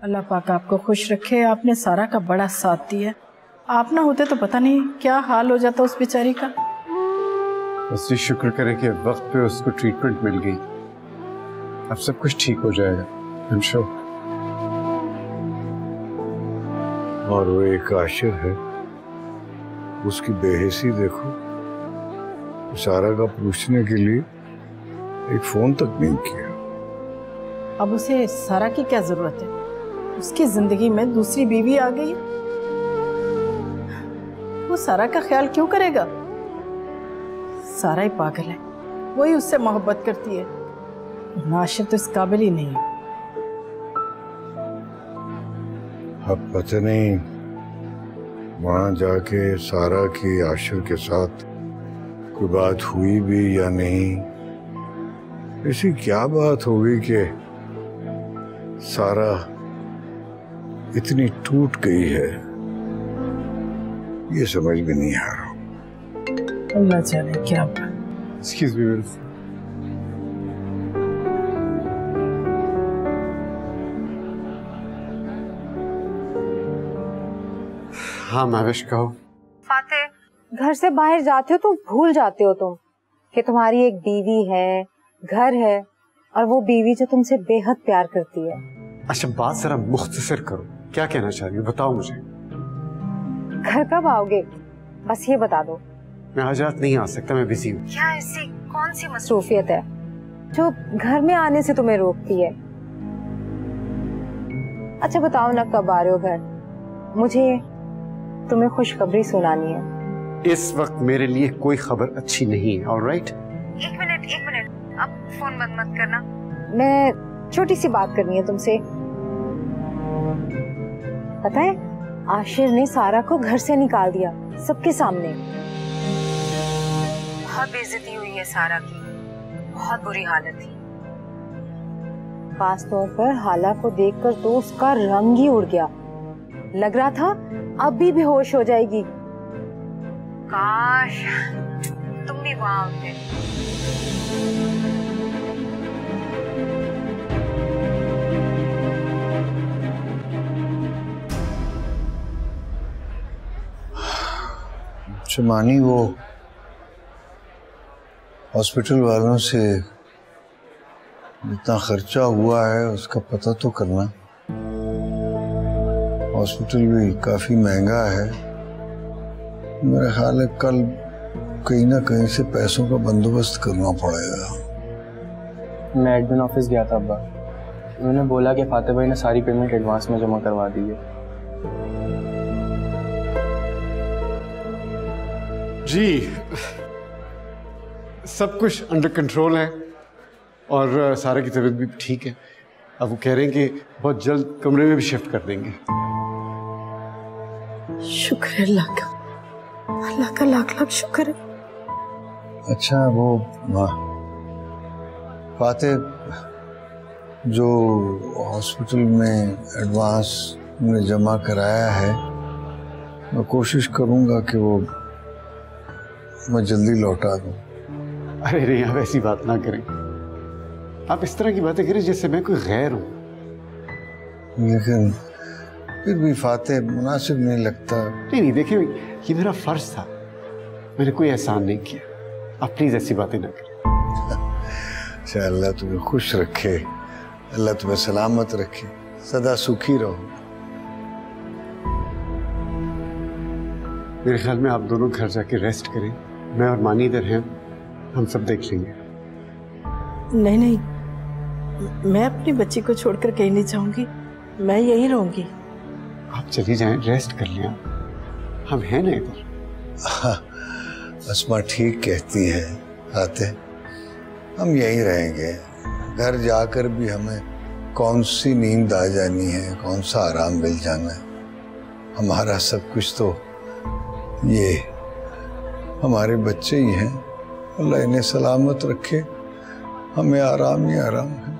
अल्लाह पाक आपको खुश रखे। आपने सारा का बड़ा साथ दिया। आप ना होते तो पता नहीं क्या हाल हो जाता उस बेचारी का। बस ये शुक्र करें कि वक्त पे उसको ट्रीटमेंट मिल गई। अब सब कुछ ठीक हो जाएगा I'm sure। और वो एक आशिर है, उसकी बेहिसी देखो, सारा का पूछने के लिए एक फोन तक नहीं किया। अब उसे सारा की क्या जरूरत है? उसकी जिंदगी में दूसरी बीवी आ गई, वो सारा का ख्याल क्यों करेगा? सारा ही पागल है, वही उससे मोहब्बत करती है। नाशिर तो इस काबिल ही नहीं है। अब पता नहीं वहां जाके सारा की आशिर के साथ कोई बात हुई भी या नहीं। ऐसी क्या बात होगी कि सारा इतनी टूट गई है, ये समझ में नहीं आ रहा। अल्लाह जाने क्या बात। Excuse me, हाँ महविश कहो। फातेह, घर से बाहर जाते हो तो भूल जाते हो तुम कि तुम्हारी एक बीवी है, घर है, और वो बीवी जो तुमसे बेहद प्यार करती है। अच्छा बात जरा मुख्तसर करो, क्या कहना चाह रही हो बताओ मुझे। घर कब आओगे बस ये बता दो। मैं आज रात नहीं आ सकता, मैं बिजी हूँ। क्या ऐसी कौन सी मसरूफियत है जो घर में आने से तुम्हें रोकती है? अच्छा बताओ ना कब आ रहे हो घर? मुझे तुम्हें खुशखबरी सुनानी है। इस वक्त मेरे लिए कोई खबर अच्छी नहीं है। ऑलराइट? एक मिनट, अब फोन बंद मत करना। मैं छोटी सी बात करनी है तुमसे। पता है आशिर ने सारा को घर से निकाल दिया सबके सामने। बहुत बेइज्जती हुई है सारा की, बहुत बुरी हालत थी। खास तौर पर हाला को देखकर तो उसका रंग ही उड़ गया, लग रहा था अब भी बेहोश हो जाएगी। काश तुम भी वहां होते। शमानी, वो हॉस्पिटल वालों से जितना खर्चा हुआ है उसका पता तो करना। हॉस्पिटल भी काफी महंगा है। मेरा ख्याल है कल कहीं ना कहीं से पैसों का बंदोबस्त करना पड़ेगा। मैं एडमिन ऑफिस गया था अब्बा, उन्होंने बोला कि फातेह भाई ने सारी पेमेंट एडवांस में जमा करवा दी है। जी सब कुछ अंडर कंट्रोल है और सारा की तबीयत भी ठीक है। अब वो कह रहे हैं कि बहुत जल्द कमरे में भी शिफ्ट कर देंगे। शुक्र है अल्लाह का लाख लाख शुक्र है। अच्छा वो फातेह, जो हॉस्पिटल में एडवांस में जमा कराया है, मैं कोशिश करूंगा कि वो मैं जल्दी लौटा दूं। अरे नहीं, आप ऐसी बात ना करें। आप इस तरह की बातें करें जैसे मैं कोई गैर हूं। लेकिन फिर भी फातेह मुनासिब नहीं लगता। नहीं देखिए, ये मेरा फर्ज था, मैंने कोई एहसान नहीं किया। आप प्लीज ऐसी बातें ना करें। अच्छा अल्लाह तुम्हें खुश रखे, अल्लाह तुम्हें सलामत रखे, सदा सुखी रहो। मेरे ख्याल में आप दोनों घर जाके रेस्ट करें। मैं और मानी इधर हैं, हम सब देख लेंगे। नहीं, मैं अपनी बच्ची को छोड़कर कहीं नहीं जाऊंगी, मैं यहीं रहूंगी। आप चली जाएं, रेस्ट कर लें, हम हैं ना इधर। अस्मा ठीक कहती है फातेह, हम यहीं रहेंगे। घर जाकर भी हमें कौन सी नींद आ जानी है, कौन सा आराम मिल जाना है। हमारा सब कुछ तो ये हमारे बच्चे ही हैं। अल्लाह इन्हें सलामत रखे, हमें आराम ही आराम है।